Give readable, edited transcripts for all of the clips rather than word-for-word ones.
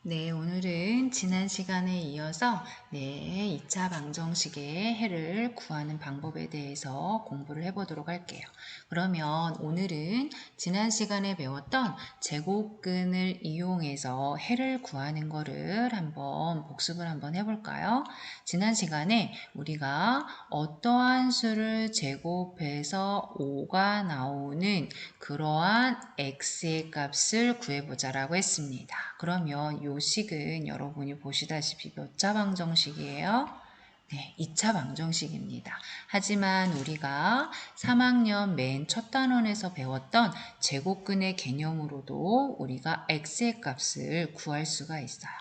네, 오늘은 지난 시간에 이어서 2차 방정식의 해를 구하는 방법에 대해서 공부를 해보도록 할게요. 그러면 오늘은 지난 시간에 배웠던 제곱근을 이용해서 해를 구하는 거를 한번 복습을 한번 해볼까요? 지난 시간에 우리가 어떠한 수를 제곱해서 5가 나오는 그러한 x의 값을 구해보자라고 했습니다. 그러면 요 식은 여러분이 보시다시피 몇 차 방정식이에요? 네, 2차 방정식입니다. 하지만 우리가 3학년 맨 첫 단원에서 배웠던 제곱근의 개념으로도 우리가 x의 값을 구할 수가 있어요.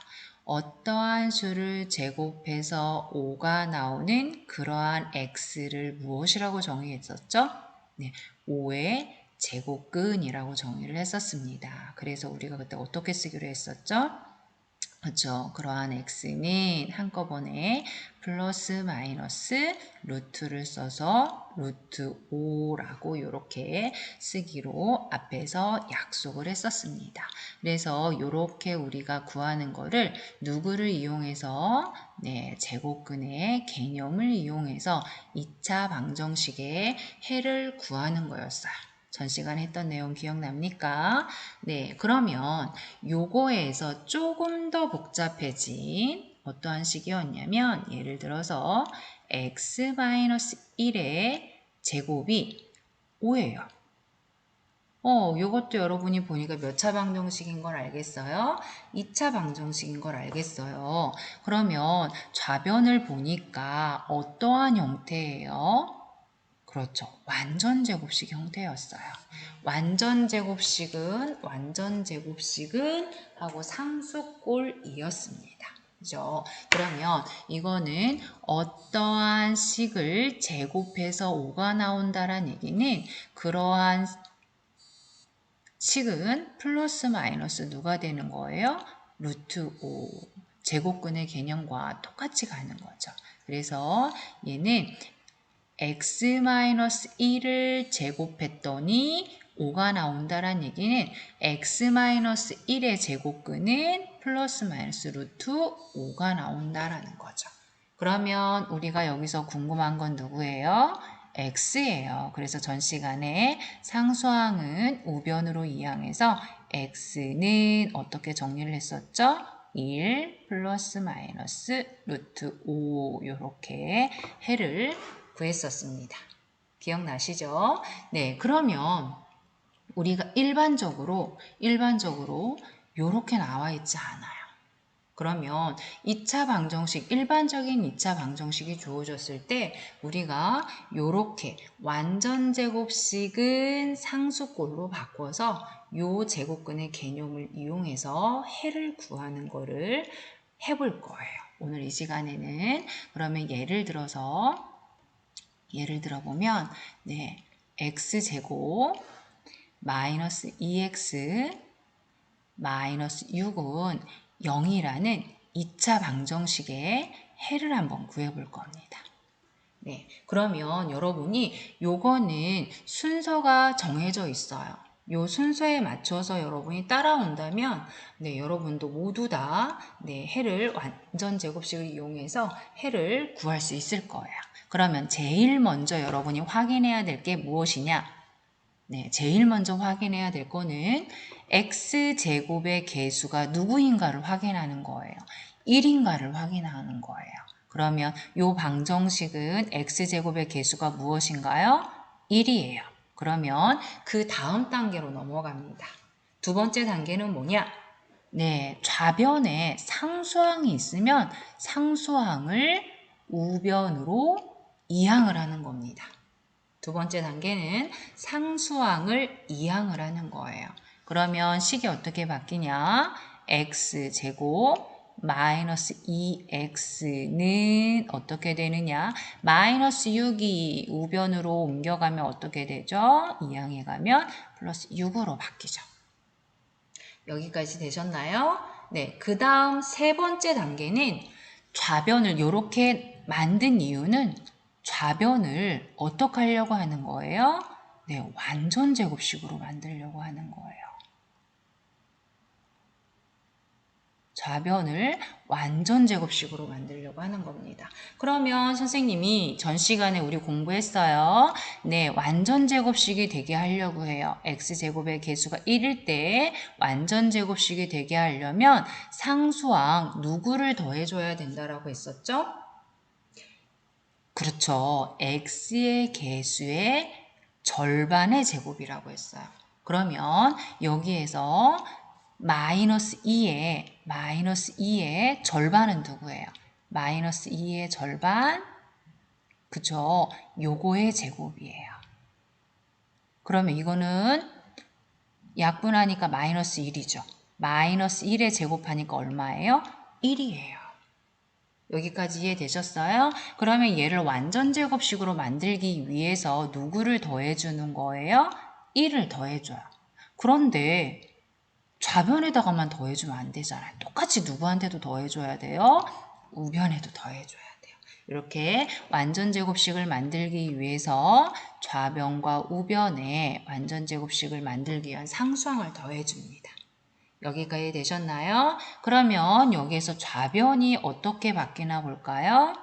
어떠한 수를 제곱해서 5가 나오는 그러한 x를 무엇이라고 정의했었죠? 네, 5의 제곱근이라고 정의를 했었습니다. 그래서 우리가 그때 어떻게 쓰기로 했었죠? 그렇죠. 그러한 x는 한꺼번에 플러스 마이너스 루트를 써서 루트 5라고 이렇게 쓰기로 앞에서 약속을 했었습니다. 그래서 이렇게 우리가 구하는 거를 누구를 이용해서 제곱근의 개념을 이용해서 2차 방정식의 해를 구하는 거였어요. 전 시간에 했던 내용 기억납니까? 네, 그러면 요거에서 조금 더 복잡해진 어떠한 식이었냐면 예를 들어서 x-1의 제곱이 5예요. 요것도 여러분이 보니까 몇 차 방정식인 걸 알겠어요? 2차 방정식인 걸 알겠어요. 그러면 좌변을 보니까 어떠한 형태예요? 그렇죠. 완전 제곱식 형태였어요. 완전 제곱식은 하고 상수꼴이었습니다. 그죠? 그러면 이거는 어떠한 식을 제곱해서 5가 나온다라는 얘기는 그러한 식은 플러스 마이너스 누가 되는 거예요? 루트 5. 제곱근의 개념과 똑같이 가는 거죠. 그래서 얘는 x-1을 제곱했더니 5가 나온다는 얘기는 x-1의 제곱근은 플러스 마이너스 루트 5가 나온다라는 거죠. 그러면 우리가 여기서 궁금한 건 누구예요? x예요. 그래서 전 시간에 상수항은 우변으로 이항해서 x는 어떻게 정리를 했었죠? 1 플러스 마이너스 루트 5 이렇게 해를 구했었습니다. 기억나시죠? 네, 그러면 우리가 일반적으로 이렇게 나와 있지 않아요. 그러면 2차 방정식, 일반적인 2차 방정식이 주어졌을 때 우리가 이렇게 완전 제곱식은 상수꼴로 바꿔서 요 제곱근의 개념을 이용해서 해를 구하는 거를 해볼 거예요. 오늘 이 시간에는 그러면 예를 들어보면 x제곱 마이너스 2x 마이너스 6은 0이라는 2차 방정식의 해를 한번 구해볼 겁니다. 네, 그러면 여러분이 요거는 순서가 정해져 있어요. 요 순서에 맞춰서 여러분이 따라온다면 여러분도 모두 다 해를 완전 제곱식을 이용해서 해를 구할 수 있을 거예요. 그러면 제일 먼저 여러분이 확인해야 될 게 무엇이냐? 제일 먼저 확인해야 될 거는 x제곱의 개수가 누구인가를 확인하는 거예요. 1인가를 확인하는 거예요. 그러면 이 방정식은 x제곱의 개수가 무엇인가요? 1이에요. 그러면 그 다음 단계로 넘어갑니다. 두 번째 단계는 뭐냐? 좌변에 상수항이 있으면 상수항을 우변으로 이항을 하는 겁니다. 두 번째 단계는 상수항을 이항을 하는 거예요. 그러면 식이 어떻게 바뀌냐? x제곱 마이너스 2x는 어떻게 되느냐? 마이너스 6이 우변으로 옮겨가면 어떻게 되죠? 이항에 가면 플러스 6으로 바뀌죠. 여기까지 되셨나요? 네, 그 다음 세 번째 단계는 좌변을 이렇게 만든 이유는 좌변을 어떻게 하려고 하는 거예요? 완전 제곱식으로 만들려고 하는 거예요. 좌변을 완전 제곱식으로 만들려고 하는 겁니다. 그러면 선생님이 전 시간에 우리 공부했어요. 네, 완전 제곱식이 되게 하려고 해요. x제곱의 개수가 1일 때 완전 제곱식이 되게 하려면 상수항 누구를 더해줘야 된다라고 했었죠? 그렇죠. x의 개수의 절반의 제곱이라고 했어요. 그러면 여기에서 마이너스 2의 절반은 누구예요? 마이너스 2의 절반, 그쵸? 요거의 제곱이에요. 그러면 이거는 약분하니까 마이너스 1이죠. 마이너스 1에 제곱하니까 얼마예요? 1이에요. 여기까지 이해되셨어요? 그러면 얘를 완전 제곱식으로 만들기 위해서 누구를 더해주는 거예요? 1을 더해줘요. 그런데 좌변에다가만 더해주면 안 되잖아요. 똑같이 누구한테도 더해줘야 돼요. 우변에도 더해줘야 돼요. 이렇게 완전 제곱식을 만들기 위해서 좌변과 우변에 완전 제곱식을 만들기 위한 상수항을 더해줍니다. 여기까지 되셨나요? 그러면 여기에서 좌변이 어떻게 바뀌나 볼까요?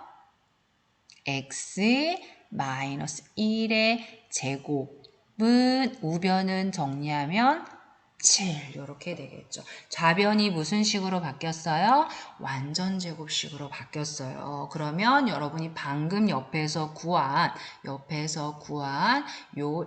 x 마이너스 1의 제곱은 우변은 정리하면 7 이렇게 되겠죠. 좌변이 무슨 식으로 바뀌었어요? 완전 제곱식으로 바뀌었어요. 그러면 여러분이 방금 옆에서 구한 요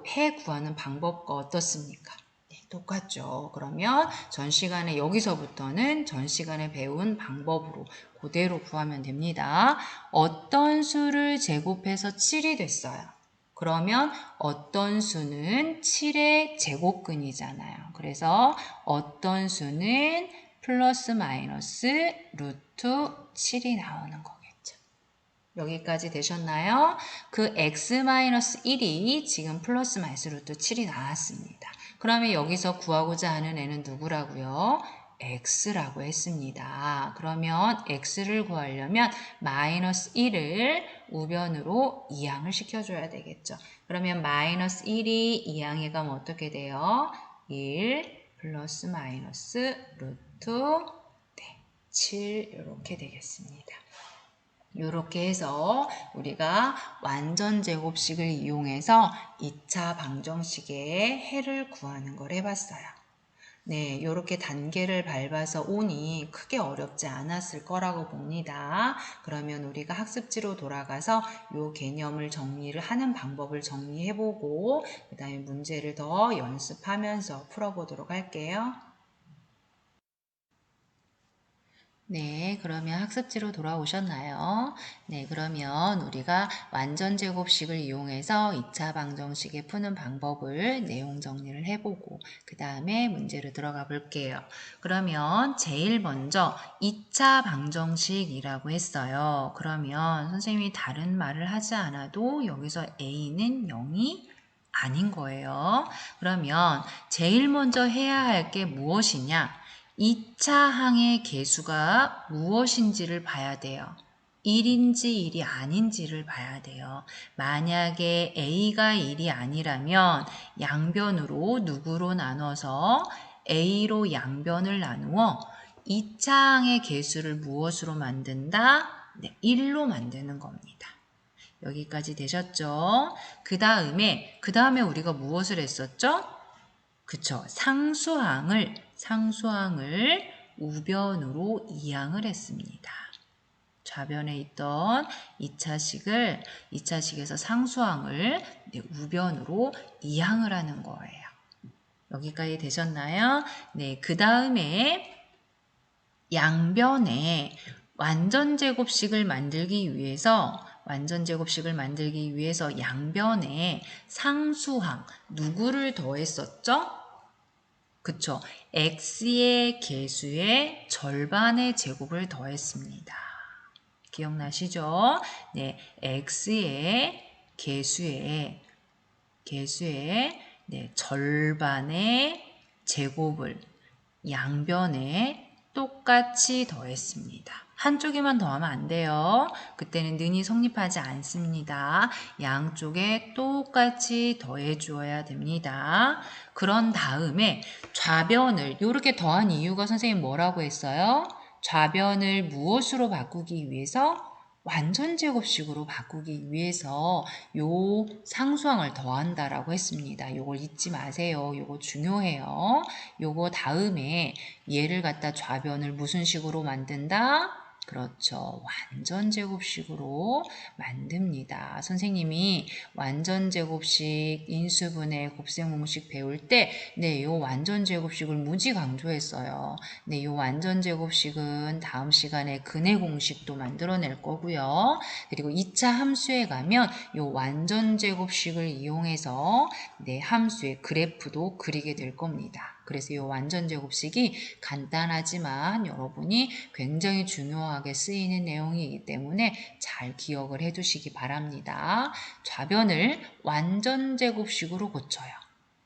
해 구하는 방법과 어떻습니까? 네, 똑같죠. 그러면 전 시간에 여기서부터는 전 시간에 배운 방법으로 그대로 구하면 됩니다. 어떤 수를 제곱해서 7이 됐어요. 그러면 어떤 수는 7의 제곱근이잖아요. 그래서 어떤 수는 플러스 마이너스 루트 7이 나오는 거겠죠. 여기까지 되셨나요? 그 x-1이 지금 플러스 마이너스 루트 7이 나왔습니다. 그러면 여기서 구하고자 하는 애는 누구라고요? x라고 했습니다. 그러면 x를 구하려면 마이너스 1을 우변으로 이항을 시켜줘야 되겠죠. 그러면 마이너스 1이 이항에 가면 어떻게 돼요? 1 플러스 마이너스 루트 7 이렇게 되겠습니다. 이렇게 해서 우리가 완전 제곱식을 이용해서 2차 방정식의 해를 구하는 걸 해봤어요. 네, 이렇게 단계를 밟아서 오니 크게 어렵지 않았을 거라고 봅니다. 그러면 우리가 학습지로 돌아가서 이 개념을 정리를 하는 방법을 정리해보고 그 다음에 문제를 더 연습하면서 풀어보도록 할게요. 네, 그러면 학습지로 돌아오셨나요? 네, 그러면 우리가 완전 제곱식을 이용해서 2차 방정식에 푸는 방법을 내용 정리를 해보고 그 다음에 문제로 들어가 볼게요. 그러면 제일 먼저 2차 방정식이라고 했어요. 그러면 선생님이 다른 말을 하지 않아도 여기서 A는 0이 아닌 거예요. 그러면 제일 먼저 해야 할 게 무엇이냐? 2차 항의 개수가 무엇인지를 봐야 돼요. 1인지 1이 아닌지를 봐야 돼요. 만약에 A가 1이 아니라면 양변으로 누구로 나눠서 A로 양변을 나누어 2차 항의 개수를 무엇으로 만든다? 네, 1로 만드는 겁니다. 여기까지 되셨죠? 그 다음에 우리가 무엇을 했었죠? 그쵸. 상수항을 우변으로 이항을 했습니다. 좌변에 있던 2차식에서 상수항을 우변으로 이항을 하는 거예요. 여기까지 되셨나요? 네, 그 다음에 양변에 완전 제곱식을 만들기 위해서 양변에 상수항 누구를 더했었죠? 그쵸. x의 개수의 절반의 제곱을 더했습니다. 기억나시죠? 네, x의 개수의 절반의 제곱을 양변에 똑같이 더했습니다. 한쪽에만 더하면 안 돼요. 그때는 는이 성립하지 않습니다. 양쪽에 똑같이 더해 주어야 됩니다. 그런 다음에 좌변을 이렇게 더한 이유가 선생님 뭐라고 했어요? 좌변을 무엇으로 바꾸기 위해서? 완전제곱식으로 바꾸기 위해서 요 상수항을 더한다라고 했습니다. 요걸 잊지 마세요. 요거 중요해요. 요거 다음에 얘를 갖다 좌변을 무슨 식으로 만든다? 그렇죠. 완전제곱식으로 만듭니다. 선생님이 완전제곱식, 인수분해, 곱셈공식 배울 때 네, 요 완전제곱식을 무지 강조했어요. 네, 요 완전제곱식은 다음 시간에 근해공식도 만들어낼 거고요. 그리고 2차 함수에 가면 요 완전제곱식을 이용해서 네, 함수의 그래프도 그리게 될 겁니다. 그래서 이 완전제곱식이 간단하지만 여러분이 굉장히 중요하게 쓰이는 내용이기 때문에 잘 기억을 해두시기 바랍니다. 좌변을 완전제곱식으로 고쳐요.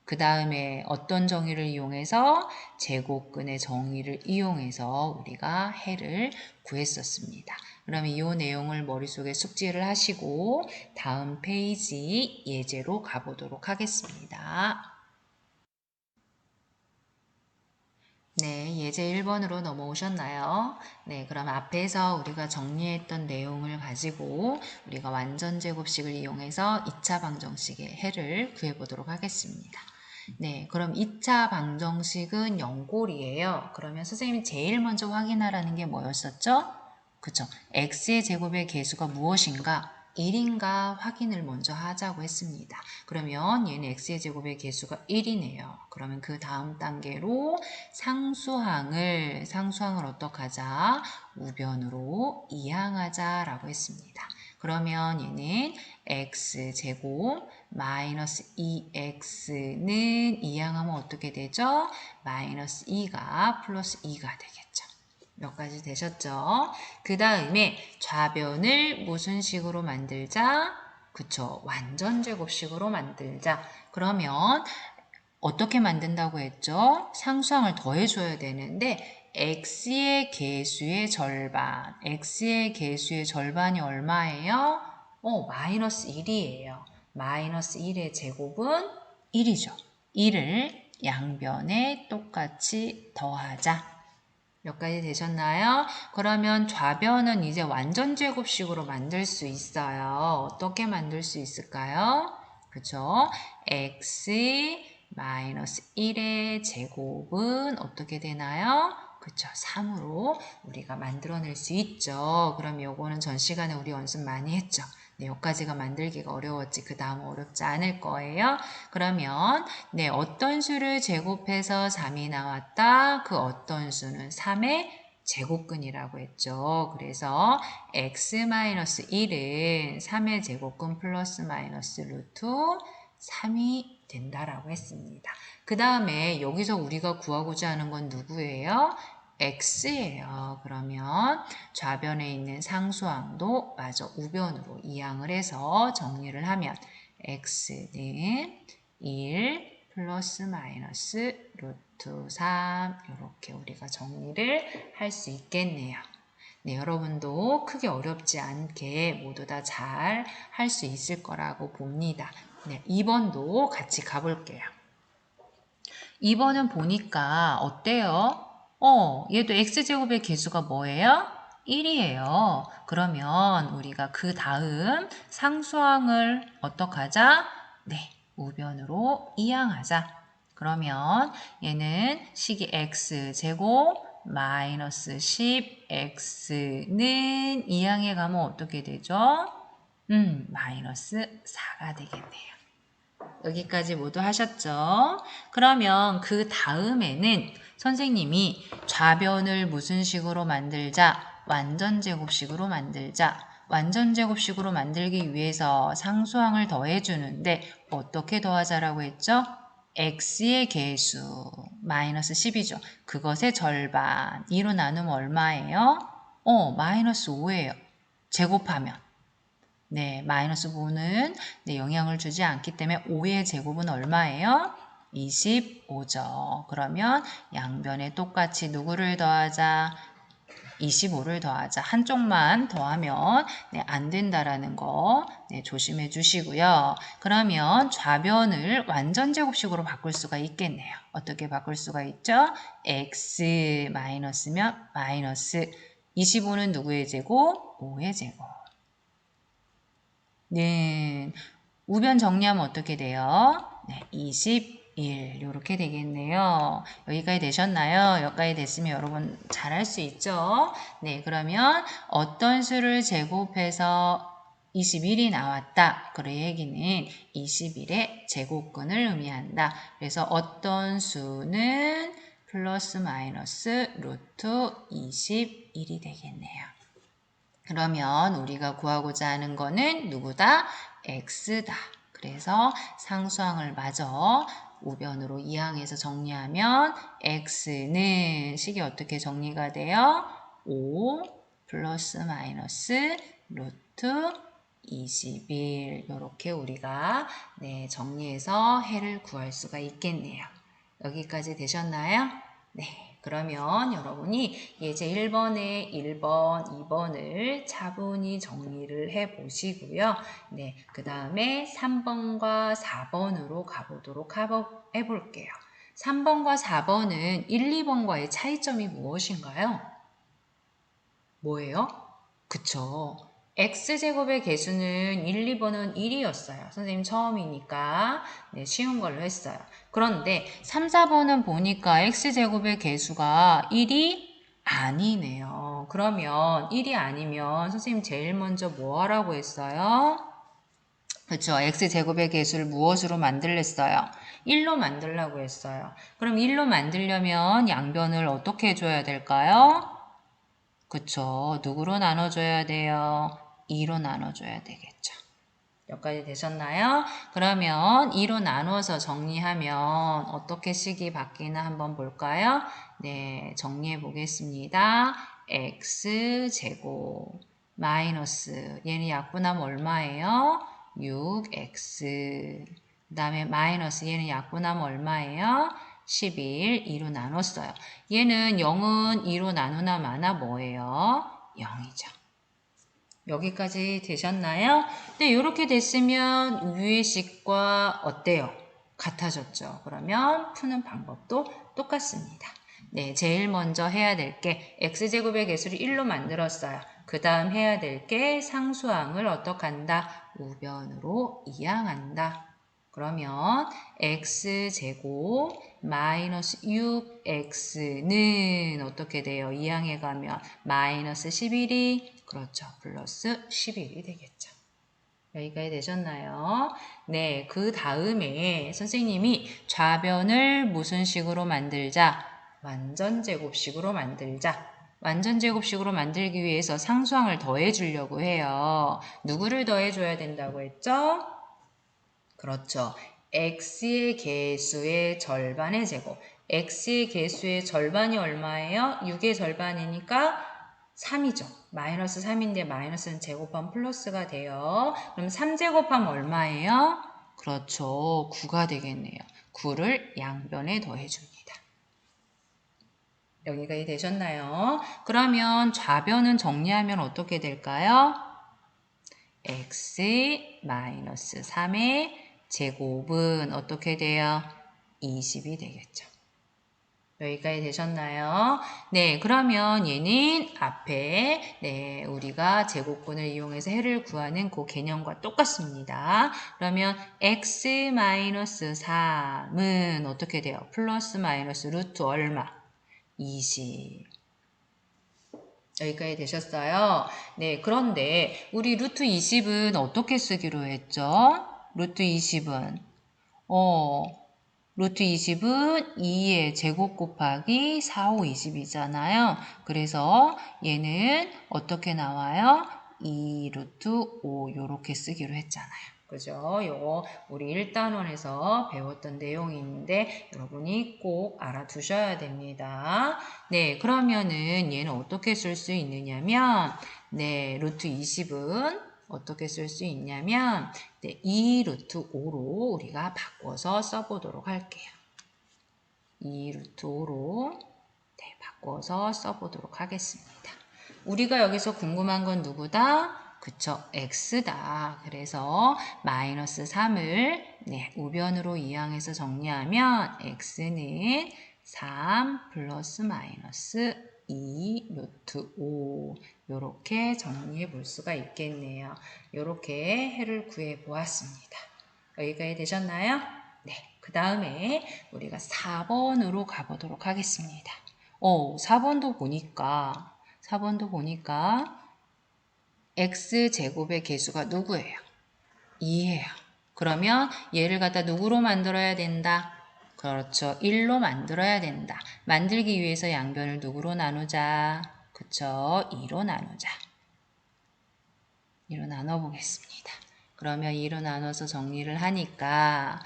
그 다음에 어떤 정의를 이용해서? 제곱근의 정의를 이용해서 우리가 해를 구했었습니다. 그러면 이 내용을 머릿속에 숙지를 하시고 다음 페이지 예제로 가보도록 하겠습니다. 네, 예제 1번으로 넘어오셨나요? 네, 그럼 앞에서 우리가 정리했던 내용을 가지고 우리가 완전제곱식을 이용해서 2차 방정식의 해를 구해보도록 하겠습니다. 네, 그럼 2차 방정식은 연골이에요. 그러면 선생님이 제일 먼저 확인하라는 게 뭐였었죠? 그쵸? x의 제곱의 개수가 무엇인가? 1인가 확인을 먼저 하자고 했습니다. 그러면 얘는 x의 제곱의 개수가 1이네요. 그러면 그 다음 단계로 상수항을 어떻게 하자? 우변으로 이항하자 라고 했습니다. 그러면 얘는 x제곱 마이너스 2x는 이항하면 어떻게 되죠? 마이너스 2가 플러스 2가 되겠죠. 몇 가지 되셨죠? 그 다음에 좌변을 무슨 식으로 만들자? 그쵸. 완전제곱식으로 만들자. 그러면 어떻게 만든다고 했죠? 상수항을 더해줘야 되는데 x의 개수의 절반. x의 개수의 절반이 얼마예요? 마이너스 1이에요. 마이너스 1의 제곱은 1이죠. 1을 양변에 똑같이 더하자. 몇 가지 되셨나요? 그러면 좌변은 이제 완전제곱식으로 만들 수 있어요. 어떻게 만들 수 있을까요? 그죠? x 마이너스 1의 제곱은 어떻게 되나요? 그쵸, 3으로 우리가 만들어낼 수 있죠. 그럼 요거는 전 시간에 우리 연습 많이 했죠. 네, 여기까지가 만들기가 어려웠지. 그 다음은 어렵지 않을 거예요. 그러면 네, 어떤 수를 제곱해서 3이 나왔다. 그 어떤 수는 3의 제곱근이라고 했죠. 그래서 x-1은 3의 제곱근 플러스 마이너스 루트 3이 된다라고 했습니다. 그 다음에 여기서 우리가 구하고자 하는 건 누구예요? x예요. 그러면 좌변에 있는 상수항도 마저 우변으로 이항을 해서 정리를 하면 x는 1 플러스 마이너스 루트 3 이렇게 우리가 정리를 할 수 있겠네요. 네, 여러분도 크게 어렵지 않게 모두 다 잘 할 수 있을 거라고 봅니다. 네, 2번도 같이 가볼게요. 2번은 보니까 어때요? 얘도 x제곱의 개수가 뭐예요? 1이에요. 그러면 우리가 그 다음 상수항을 어떻게 하자? 네, 우변으로 이항하자. 그러면 얘는 식이 x제곱 마이너스 10x는 이항에 가면 어떻게 되죠? 마이너스 4가 되겠네요. 여기까지 모두 하셨죠? 그러면 그 다음에는 선생님이 좌변을 무슨 식으로 만들자? 완전제곱식으로 만들자. 완전제곱식으로 만들기 위해서 상수항을 더해주는데 어떻게 더하자라고 했죠? x의 개수 마이너스 10이죠. 그것의 절반 2로 나누면 얼마예요? 마이너스 5예요. 제곱하면 네, 마이너스 5는 네, 영향을 주지 않기 때문에 5의 제곱은 얼마예요? 25죠. 그러면 양변에 똑같이 누구를 더하자? 25를 더하자. 한쪽만 더하면 네, 안 된다라는 거 네, 조심해 주시고요. 그러면 좌변을 완전 제곱식으로 바꿀 수가 있겠네요. 어떻게 바꿀 수가 있죠? x 마이너스면 마이너스 25는 누구의 제곱? 5의 제곱. 네, 우변 정리하면 어떻게 돼요? 네, 21 이렇게 되겠네요. 여기까지 되셨나요? 여기까지 됐으면 여러분 잘할 수 있죠? 네, 그러면 어떤 수를 제곱해서 21이 나왔다. 그 얘기는 21의 제곱근을 의미한다. 그래서 어떤 수는 플러스 마이너스 루트 21이 되겠네요. 그러면 우리가 구하고자 하는 거는 누구다? x다. 그래서 상수항을 마저 우변으로 이항해서 정리하면 x는 식이 어떻게 정리가 돼요? 5 플러스 마이너스 루트 21 이렇게 우리가 네, 정리해서 해를 구할 수가 있겠네요. 여기까지 되셨나요? 네. 그러면 여러분이 예제 1번에 1번, 2번을 차분히 정리를 해 보시고요. 네, 그 다음에 3번과 4번으로 가보도록 해볼게요. 3번과 4번은 1, 2번과의 차이점이 무엇인가요? 뭐예요? 그쵸. x제곱의 개수는 1, 2번은 1이었어요. 선생님 처음이니까 네, 쉬운 걸로 했어요. 그런데 3, 4번은 보니까 x제곱의 개수가 1이 아니네요. 그러면 1이 아니면 선생님 제일 먼저 뭐 하라고 했어요? 그렇죠. x제곱의 개수를 무엇으로 만들랬어요? 1로 만들라고 했어요. 그럼 1로 만들려면 양변을 어떻게 해줘야 될까요? 그쵸. 누구로 나눠줘야 돼요? 2로 나눠줘야 되겠죠. 여기까지 되셨나요? 그러면 2로 나눠서 정리하면 어떻게 식이 바뀌나 한번 볼까요? 네, 정리해 보겠습니다. x제곱 마이너스 얘는 약분하면 얼마예요? 6x 그 다음에 마이너스 얘는 약분하면 얼마예요? 11, 2로 나눴어요. 얘는 0은 2로 나누나 마나 뭐예요? 0이죠. 여기까지 되셨나요? 네, 이렇게 됐으면 위의 식과 어때요? 같아졌죠. 그러면 푸는 방법도 똑같습니다. 네, 제일 먼저 해야 될 게 x제곱의 개수를 1로 만들었어요. 그 다음 해야 될 게 상수항을 어떻게 한다? 우변으로 이항한다. 그러면 x제곱 마이너스 6x는 어떻게 돼요? 이항해 가면 마이너스 11이 그렇죠. 플러스 11이 되겠죠. 여기까지 되셨나요? 네, 그 다음에 선생님이 좌변을 무슨 식으로 만들자? 완전제곱식으로 만들자. 완전제곱식으로 만들기 위해서 상수항을 더해 주려고 해요. 누구를 더해 줘야 된다고 했죠? 그렇죠. x의 개수의 절반의 제곱. x의 개수의 절반이 얼마예요? 6의 절반이니까 3이죠. 마이너스 3인데 마이너스는 제곱하면 플러스가 돼요. 그럼 3제곱하면 얼마예요? 그렇죠. 9가 되겠네요. 9를 양변에 더해줍니다. 여기까지 되셨나요? 그러면 좌변은 정리하면 어떻게 될까요? x 마이너스 3의 제곱은 어떻게 돼요? 20이 되겠죠. 여기까지 되셨나요? 네, 그러면 얘는 앞에 네, 우리가 제곱근을 이용해서 해를 구하는 그 개념과 똑같습니다. 그러면 x-3은 어떻게 돼요? 플러스 마이너스 루트 얼마? 20. 여기까지 되셨어요? 네, 그런데 우리 루트 20은 어떻게 쓰기로 했죠? 루트 20은 루트 20은 2의 제곱 곱하기 4, 5, 20이잖아요. 그래서 얘는 어떻게 나와요? 2 루트 5 이렇게 쓰기로 했잖아요. 그죠? 요거 우리 1단원에서 배웠던 내용이 있는데 여러분이 꼭 알아두셔야 됩니다. 네, 그러면은 얘는 어떻게 쓸 수 있느냐면 네, 루트 20은 어떻게 쓸 수 있냐면 네, 2 루트 5로 우리가 바꿔서 써보도록 할게요. 2 루트 5로 네, 바꿔서 써보도록 하겠습니다. 우리가 여기서 궁금한 건 누구다? 그쵸, x다. 그래서 마이너스 3을 우변으로 이항해서 정리하면 x는 3 플러스 마이너스 2 루트 5 이렇게 정리해 볼 수가 있겠네요. 이렇게 해를 구해 보았습니다. 여기까지 되셨나요? 네. 그 다음에 우리가 4번으로 가보도록 하겠습니다. 4번도 보니까 x제곱의 개수가 누구예요? 2예요. 그러면 얘를 갖다 누구로 만들어야 된다? 그렇죠. 1로 만들어야 된다. 만들기 위해서 양변을 누구로 나누자? 그쵸. 2로 나누자. 2로 나눠보겠습니다. 그러면 2로 나눠서 정리를 하니까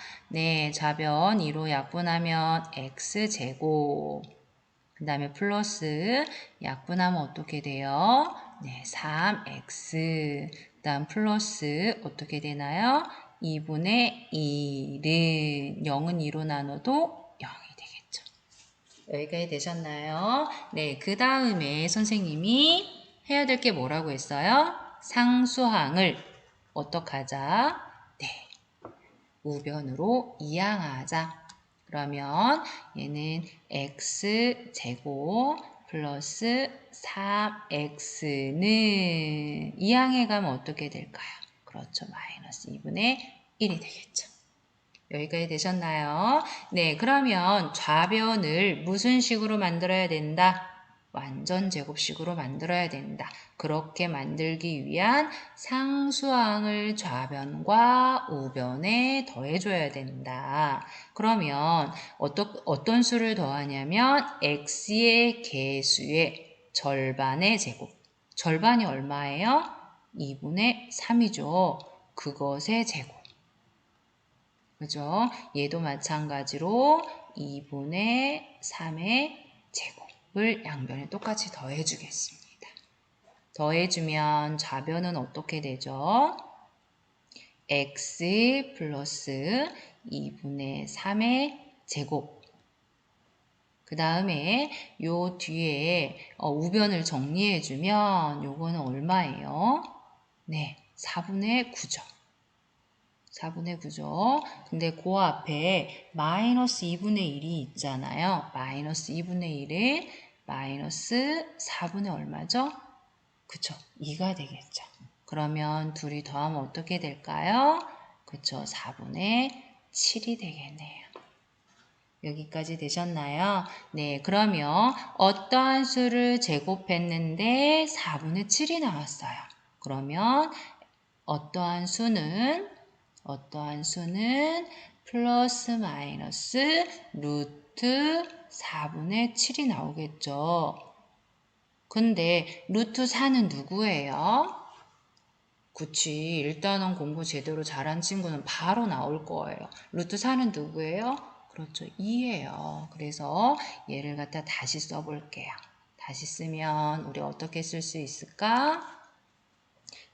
좌변 2로 약분하면 x제곱 그 다음에 플러스 약분하면 어떻게 돼요? 3x 그 다음 플러스 어떻게 되나요? 2분의 1은 0은 2로 나눠도 0이 되겠죠. 여기까지 되셨나요? 그 다음에 선생님이 해야 될 게 뭐라고 했어요? 상수항을 어떡하자? 우변으로 이항하자. 그러면 얘는 x제곱 플러스 3x는 이항해 가면 어떻게 될까요? 그렇죠. 마이너스 2분의 1이 되겠죠. 여기까지 되셨나요? 그러면 좌변을 무슨 식으로 만들어야 된다? 완전 제곱식으로 만들어야 된다. 그렇게 만들기 위한 상수항을 좌변과 우변에 더해줘야 된다. 그러면 어떤 수를 더하냐면 x의 개수의 절반의 제곱. 절반이 얼마예요? 2분의 3이죠. 그것의 제곱. 그죠? 얘도 마찬가지로 2분의 3의 제곱을 양변에 똑같이 더해주겠습니다. 더해주면 좌변은 어떻게 되죠? x 플러스 2분의 3의 제곱. 그 다음에 요 뒤에 우변을 정리해주면 요거는 얼마예요? 4분의 9죠. 4분의 9죠. 근데 그 앞에 마이너스 2분의 1이 있잖아요. 마이너스 2분의 1에 마이너스 4분의 얼마죠? 그쵸. 2가 되겠죠. 그러면 둘이 더하면 어떻게 될까요? 그쵸. 4분의 7이 되겠네요. 여기까지 되셨나요? 그러면 어떠한 수를 제곱했는데 4분의 7이 나왔어요. 그러면 어떠한 수는 플러스 마이너스 루트 4분의 7이 나오겠죠. 근데 루트 4는 누구예요? 그치. 일단은 공부 제대로 잘한 친구는 바로 나올 거예요. 루트 4는 누구예요? 그렇죠. 2예요. 그래서 얘를 갖다 다시 써볼게요. 다시 쓰면 우리 어떻게 쓸 수 있을까?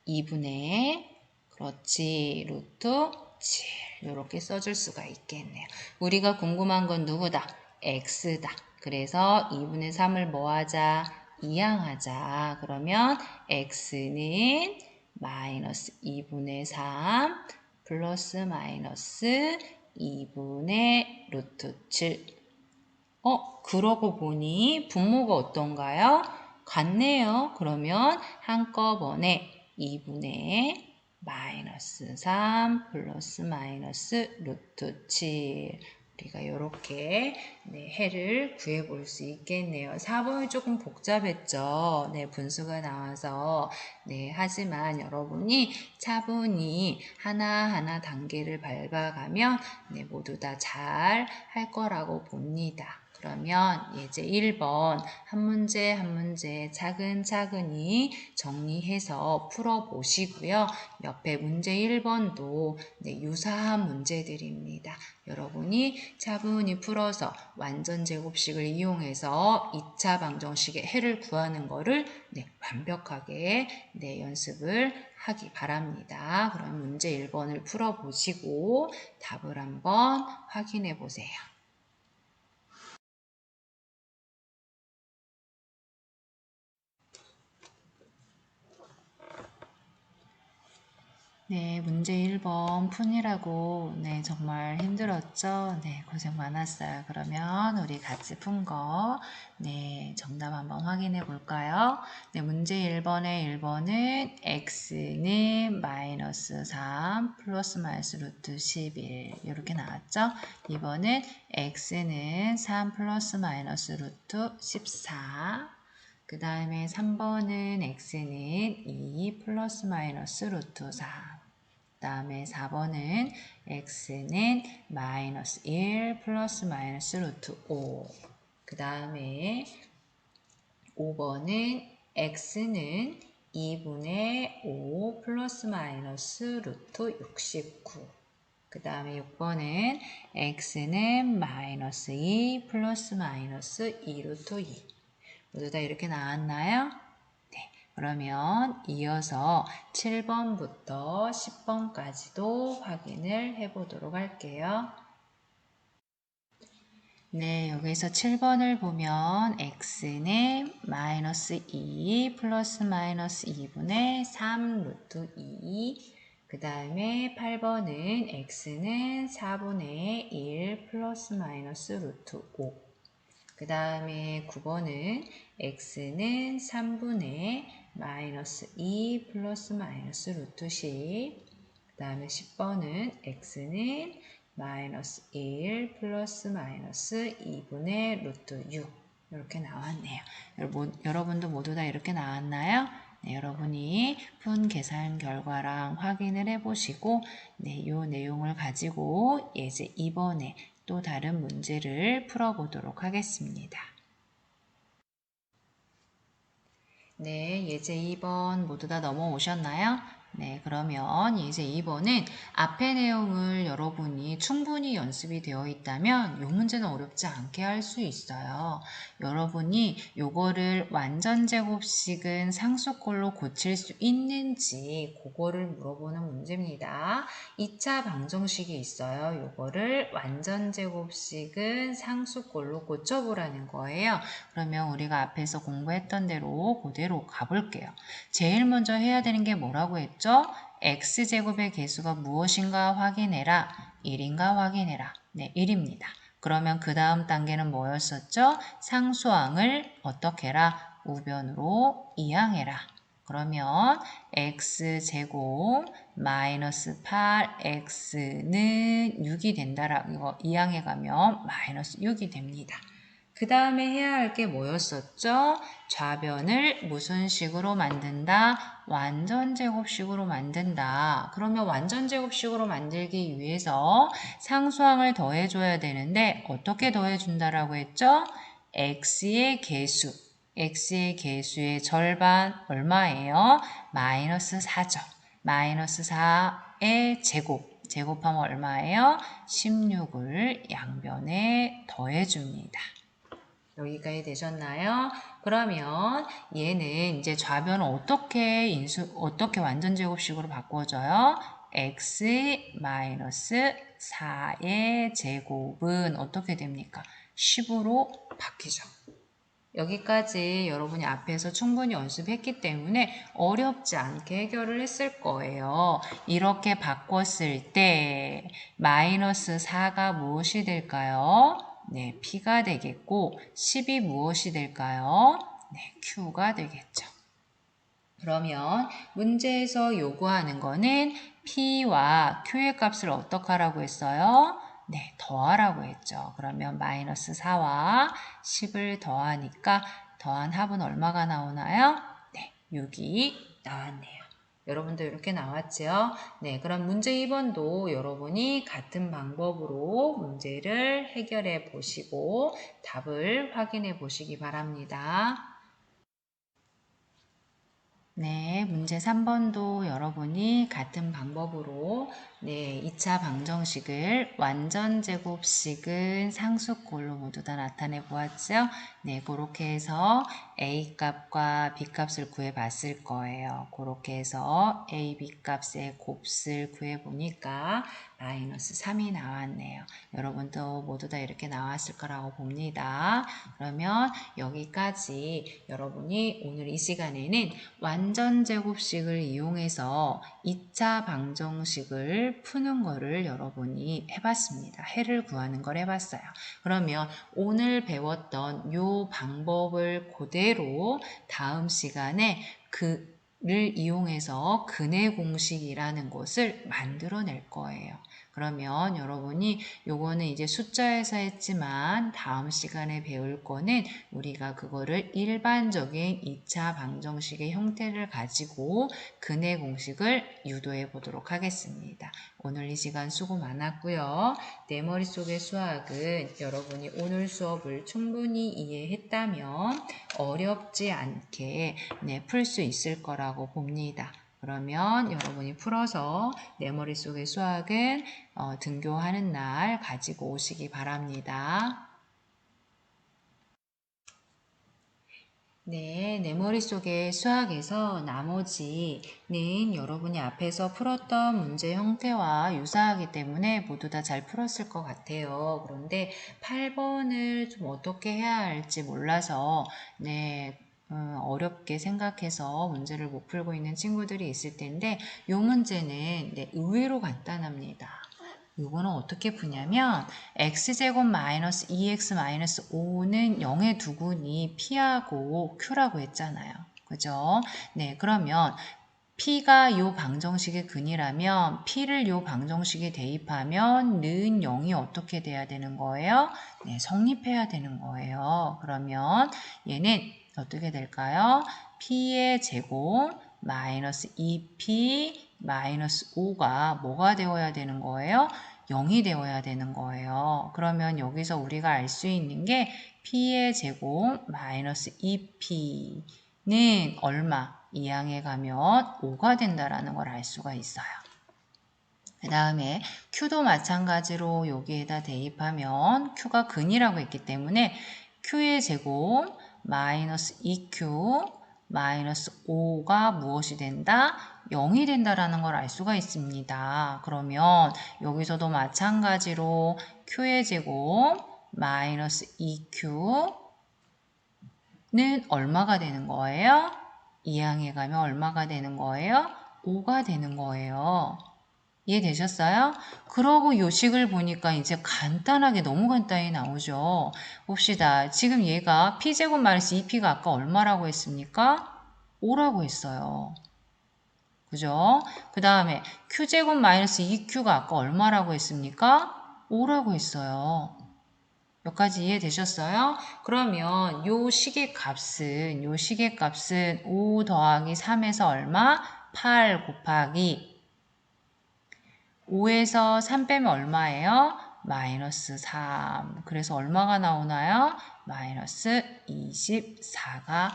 2분의 그렇지. 루트 7 이렇게 써줄 수가 있겠네요. 우리가 궁금한 건 누구다? x다. 그래서 2분의 3을 뭐 하자? 이항하자. 그러면 x는 마이너스 2분의 3 플러스 마이너스 2분의 루트 7. 그러고 보니 분모가 어떤가요? 같네요. 그러면 한꺼번에 2분의 마이너스 3 플러스 마이너스 루트 7 우리가 이렇게 해를 구해볼 수 있겠네요. 4번이 조금 복잡했죠. 분수가 나와서 하지만 여러분이 차분히 하나하나 단계를 밟아가면 모두 다 잘 할 거라고 봅니다. 그러면 예제 1번 한 문제 한 문제 차근차근히 정리해서 풀어보시고요. 옆에 문제 1번도 유사한 문제들입니다. 여러분이 차분히 풀어서 완전 제곱식을 이용해서 2차 방정식의 해를 구하는 거를 완벽하게 연습을 하기 바랍니다. 그럼 문제 1번을 풀어보시고 답을 한번 확인해 보세요. 네, 문제 1번 푼이라고 네, 정말 힘들었죠? 네, 고생 많았어요. 그러면 우리 같이 푼 거 네, 정답 한번 확인해 볼까요? 네, 문제 1번은 x는 마이너스 3 플러스 마이너스 루트 11 이렇게 나왔죠? 2번은 x는 3 플러스 마이너스 루트 14 그 다음에 3번은 x는 2 플러스 마이너스 루트 4 그 다음에 4번은 x는 마이너스 1 플러스 마이너스 루트 5 그 다음에 5번은 x는 2분의 5 플러스 마이너스 루트 69 그 다음에 6번은 x는 마이너스 2 플러스 마이너스 2 루트 2 모두 다 이렇게 나왔나요? 네, 그러면 이어서 7번부터 10번까지도 확인을 해보도록 할게요. 네, 여기서 7번을 보면 x는 마이너스 2 플러스 마이너스 2분의 3 루트 2 그 다음에 8번은 x는 4분의 1 플러스 마이너스 루트 5 그 다음에 9번은 x는 3분의 마이너스 2 플러스 마이너스 루트 10. 그 다음에 10번은 x는 마이너스 1 플러스 마이너스 2분의 루트 6. 이렇게 나왔네요. 여러분도 모두 다 이렇게 나왔나요? 네, 여러분이 푼 계산 결과랑 확인을 해보시고 네, 이 내용을 가지고 예제 2번에 또 다른 문제를 풀어보도록 하겠습니다. 네, 예제 2번 모두 다 넘어오셨나요? 네, 그러면 예제 2번은 앞의 내용을 여러분이 충분히 연습이 되어 있다면 이 문제는 어렵지 않게 할 수 있어요. 여러분이 요거를 완전 제곱식은 상수꼴로 고칠 수 있는지 그거를 물어보는 문제입니다. 2차 방정식이 있어요. 요거를 완전 제곱식은 상수꼴로 고쳐보라는 거예요. 그러면 우리가 앞에서 공부했던 대로 그대로 가볼게요. 제일 먼저 해야 되는 게 뭐라고 했죠? x제곱의 개수가 무엇인가 확인해라. 1인가 확인해라. 네, 1입니다. 그러면 그 다음 단계는 뭐였었죠? 상수항을 어떻게 해라? 우변으로 이항해라. 그러면 x제곱 마이너스 8x는 6이 된다라고 이거 이항해 가면 마이너스 6이 됩니다. 그 다음에 해야 할 게 뭐였었죠? 좌변을 무슨 식으로 만든다? 완전제곱식으로 만든다. 그러면 완전제곱식으로 만들기 위해서 상수항을 더해줘야 되는데 어떻게 더해준다라고 했죠? x의 개수. x의 개수의 절반 얼마예요? 마이너스 4죠. 마이너스 4의 제곱. 제곱하면 얼마예요? 16을 양변에 더해줍니다. 여기까지 되셨나요? 그러면 얘는 이제 좌변을 어떻게 완전 제곱식으로 바꿔줘요? x 마이너스 4의 제곱은 어떻게 됩니까? 10으로 바뀌죠. 여기까지 여러분이 앞에서 충분히 연습했기 때문에 어렵지 않게 해결을 했을 거예요. 이렇게 바꿨을 때 마이너스 4가 무엇이 될까요? 네, P가 되겠고 10이 무엇이 될까요? 네, Q가 되겠죠. 그러면 문제에서 요구하는 거는 P와 Q의 값을 어떻게 하라고 했어요? 네, 더하라고 했죠. 그러면 마이너스 4와 10을 더하니까 더한 합은 얼마가 나오나요? 네, 6이 나왔네요. 여러분도 이렇게 나왔죠? 네, 그럼 문제 2번도 여러분이 같은 방법으로 문제를 해결해 보시고 답을 확인해 보시기 바랍니다. 네, 문제 3번도 여러분이 같은 방법으로 2차 방정식을 완전 제곱식은 상수꼴로 모두 다 나타내 보았죠? 네, 그렇게 해서 A 값과 B 값을 구해 봤을 거예요. 그렇게 해서 A, B 값의 곱을 구해 보니까 마이너스 3이 나왔네요. 여러분도 모두 다 이렇게 나왔을 거라고 봅니다. 그러면 여기까지 여러분이 오늘 이 시간에는 완전 제곱식을 이용해서 2차 방정식을 푸는 거를 여러분이 해봤습니다. 해를 구하는 걸 해봤어요. 그러면 오늘 배웠던 요 방법을 그대로 다음 시간에 를 이용해서 근해 공식이라는 것을 만들어낼 거예요. 그러면 여러분이 요거는 이제 숫자에서 했지만 다음 시간에 배울 거는 우리가 그거를 일반적인 2차 방정식의 형태를 가지고 근해 공식을 유도해 보도록 하겠습니다. 오늘 이 시간 수고 많았고요. 내 머릿속의 수학은 여러분이 오늘 수업을 충분히 이해했다면 어렵지 않게 풀 수 있을 거라고 봅니다. 그러면 여러분이 풀어서 내 머릿속의 수학은 등교하는 날 가지고 오시기 바랍니다. 네, 내 머릿속의 수학에서 나머지는 여러분이 앞에서 풀었던 문제 형태와 유사하기 때문에 모두 다 잘 풀었을 것 같아요. 그런데 8번을 좀 어떻게 해야 할지 몰라서 어렵게 생각해서 문제를 못 풀고 있는 친구들이 있을 텐데 이 문제는 의외로 간단합니다. 이거는 어떻게 푸냐면 x제곱 마이너스 2x 마이너스 5는 0에 두고니 p하고 q라고 했잖아요. 그죠? 네, 그러면 p가 요 방정식의 근이라면 p를 요 방정식에 대입하면 는 0이 어떻게 돼야 되는 거예요? 네, 성립해야 되는 거예요. 그러면 얘는 어떻게 될까요? p의 제곱 마이너스 2p 마이너스 5가 뭐가 되어야 되는 거예요? 0이 되어야 되는 거예요. 그러면 여기서 우리가 알 수 있는 게 p의 제곱 마이너스 2p는 얼마? 2항에 가면 5가 된다라는 걸 알 수가 있어요. 그 다음에 q도 마찬가지로 여기에다 대입하면 q가 근이라고 했기 때문에 q의 제곱 마이너스 2q 마이너스 5가 무엇이 된다? 0이 된다라는 걸 알 수가 있습니다. 그러면 여기서도 마찬가지로 q의 제곱 마이너스 2q는 얼마가 되는 거예요? 2항에 가면 얼마가 되는 거예요? 5가 되는 거예요. 이해되셨어요? 그러고 요식을 보니까 이제 간단하게 너무 간단히 나오죠. 봅시다. 지금 얘가 p제곱 마이너스 2p가 아까 얼마라고 했습니까? 5라고 했어요. 그죠? 그 다음에 q제곱 마이너스 2q가 아까 얼마라고 했습니까? 5라고 했어요. 여기까지 이해되셨어요? 그러면 요 식의 값은 5 더하기 3에서 얼마? 8 곱하기 5에서 3 빼면 얼마예요? 마이너스 3. 그래서 얼마가 나오나요? 마이너스 24가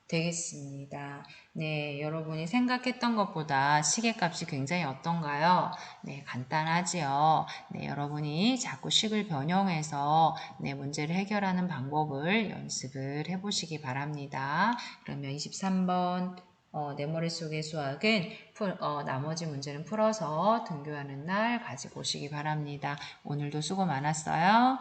되겠습니다. 네, 여러분이 생각했던 것보다 식의 값이 굉장히 어떤가요? 네, 간단하지요. 네, 여러분이 자꾸 식을 변형해서 문제를 해결하는 방법을 연습을 해보시기 바랍니다. 그러면 23번 내 머릿속의 수학은 나머지 문제는 풀어서 등교하는 날 가지고 오시기 바랍니다. 오늘도 수고 많았어요.